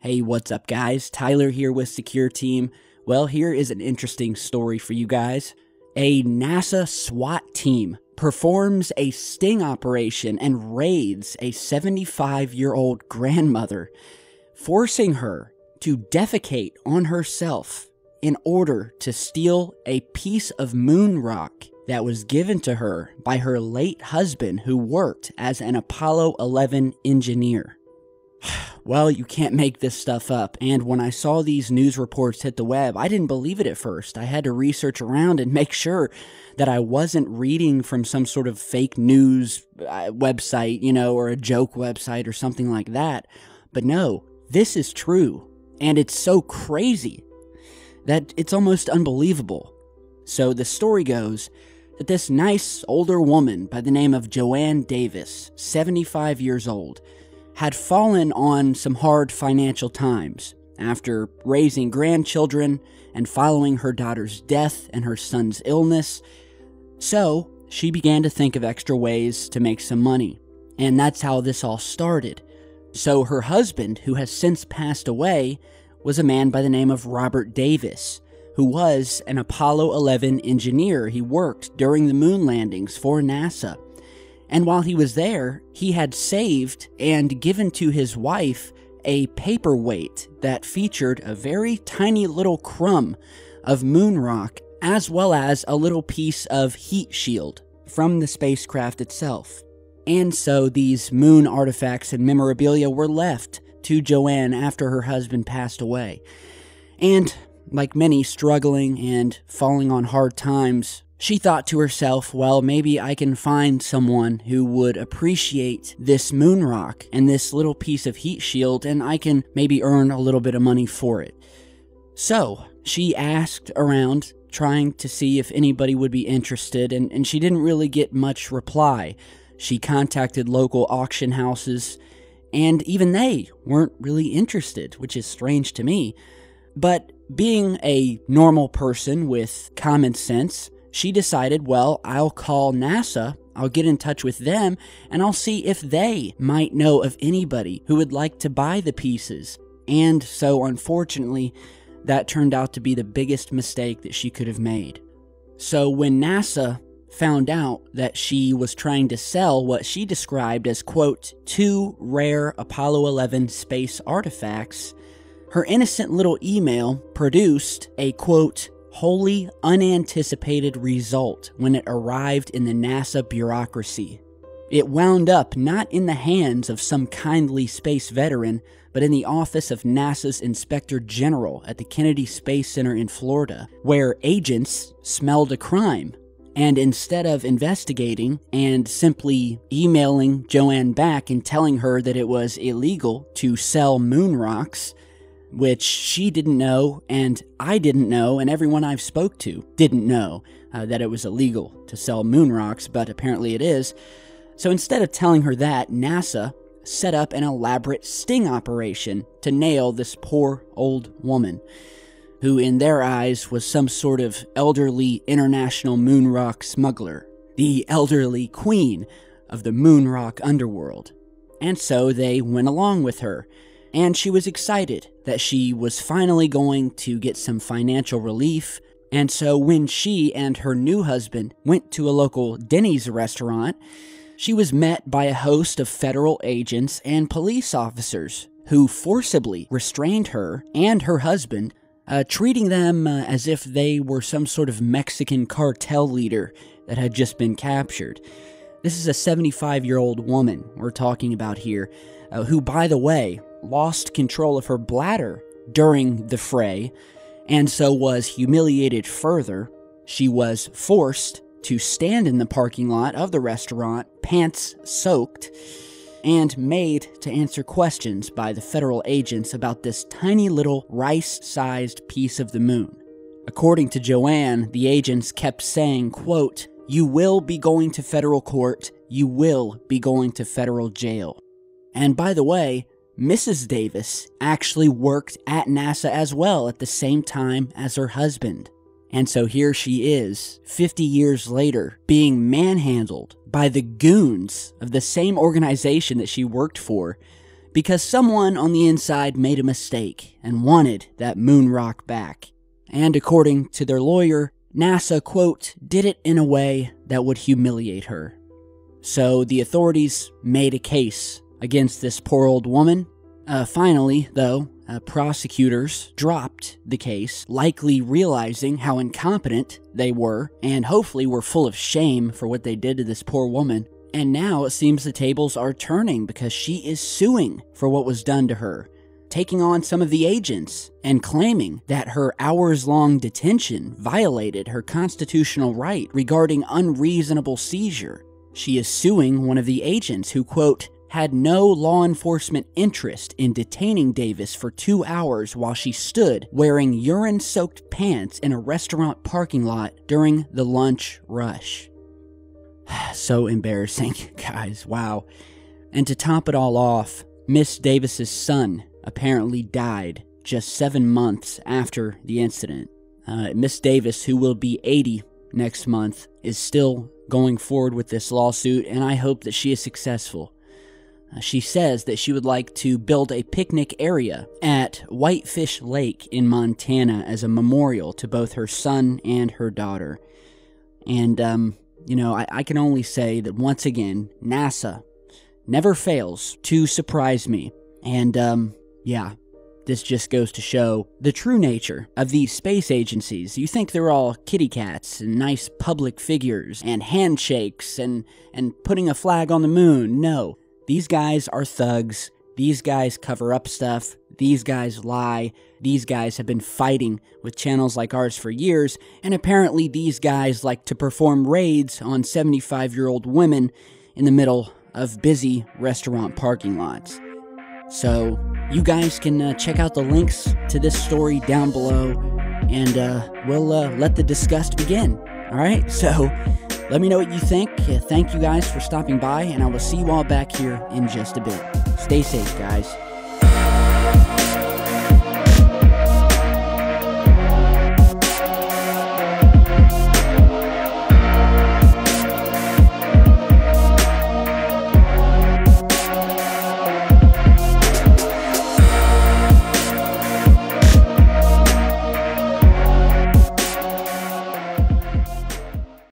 Hey, what's up guys? Tyler here with Secure Team. Well, here is an interesting story for you guys. A NASA SWAT team performs a sting operation and raids a 75-year-old grandmother, forcing her to defecate on herself in order to steal a piece of moon rock that was given to her by her late husband who worked as an Apollo 11 engineer. Well, you can't make this stuff up, and when I saw these news reports hit the web, I didn't believe it at first. I had to research around and make sure that I wasn't reading from some sort of fake news website, or a joke website or something like that. But no, this is true, and it's so crazy that it's almost unbelievable. So the story goes that this nice older woman by the name of Joanne Davis, 75 years old, had fallen on some hard financial times after raising grandchildren and following her daughter's death and her son's illness. So she began to think of extra ways to make some money, and that's how this all started. So her husband, who has since passed away, was a man by the name of Robert Davis, who was an Apollo 11 engineer. He worked during the moon landings for NASA. And while he was there, he had saved and given to his wife a paperweight that featured a very tiny little crumb of moon rock, as well as a little piece of heat shield from the spacecraft itself. And so these moon artifacts and memorabilia were left to Joanne after her husband passed away. And like many struggling and falling on hard times, she thought to herself, well, maybe I can find someone who would appreciate this moon rock and this little piece of heat shield, and I can maybe earn a little bit of money for it. So she asked around, trying to see if anybody would be interested, and she didn't really get much reply. She contacted local auction houses, and even they weren't really interested, which is strange to me. But being a normal person with common sense, she decided, well, I'll call NASA, I'll get in touch with them, and I'll see if they might know of anybody who would like to buy the pieces. And so, unfortunately, that turned out to be the biggest mistake that she could have made. So when NASA found out that she was trying to sell what she described as, quote, 2 rare Apollo 11 space artifacts, her innocent little email produced a, quote, wholly unanticipated result when it arrived in the NASA bureaucracy. It wound up not in the hands of some kindly space veteran, but in the office of NASA's Inspector General at the Kennedy Space Center in Florida, where agents smelled a crime. And instead of investigating and simply emailing Joanne back and telling her that it was illegal to sell moon rocks, which she didn't know, and I didn't know, and everyone I've spoke to didn't know that it was illegal to sell moon rocks, but apparently it is. So instead of telling her that, NASA set up an elaborate sting operation to nail this poor old woman, who in their eyes was some sort of elderly international moon rock smuggler, the elderly queen of the moon rock underworld. And so they went along with her. And she was excited that she was finally going to get some financial relief. And so when she and her new husband went to a local Denny's restaurant, she was met by a host of federal agents and police officers who forcibly restrained her and her husband, treating them as if they were some sort of Mexican cartel leader that had just been captured. This is a 75-year-old woman we're talking about here, who, by the way, lost control of her bladder during the fray, and so was humiliated further. She was forced to stand in the parking lot of the restaurant, pants soaked, and made to answer questions by the federal agents about this tiny little rice-sized piece of the moon. According to Joanne, the agents kept saying, quote, "You will be going to federal court. You will be going to federal jail." And by the way, Mrs. Davis actually worked at NASA as well at the same time as her husband. And so here she is, 50 years later, being manhandled by the goons of the same organization that she worked for because someone on the inside made a mistake and wanted that moon rock back. And according to their lawyer, NASA, quote, did it in a way that would humiliate her. So the authorities made a case against this poor old woman. Finally, though, prosecutors dropped the case, likely realizing how incompetent they were, and hopefully were full of shame for what they did to this poor woman. And now it seems the tables are turning because she is suing for what was done to her, taking on some of the agents and claiming that her hours-long detention violated her constitutional right regarding unreasonable seizure. She is suing one of the agents who, quote, had no law enforcement interest in detaining Davis for 2 hours while she stood wearing urine-soaked pants in a restaurant parking lot during the lunch rush. So embarrassing, guys, wow. And to top it all off, Miss Davis's son apparently died just 7 months after the incident. Miss Davis, who will be 80 next month, is still going forward with this lawsuit, and I hope that she is successful. She says that she would like to build a picnic area at Whitefish Lake in Montana as a memorial to both her son and her daughter. And, you know, I can only say that once again, NASA never fails to surprise me. And, yeah, this just goes to show the true nature of these space agencies. You think they're all kitty cats and nice public figures and handshakes and putting a flag on the moon. No. These guys are thugs. These guys cover up stuff. These guys lie. These guys have been fighting with channels like ours for years, and apparently these guys like to perform raids on 75-year-old women in the middle of busy restaurant parking lots. So you guys can check out the links to this story down below, and we'll let the disgust begin. All right, so let me know what you think. Thank you guys for stopping by, and I will see you all back here in just a bit. Stay safe, guys.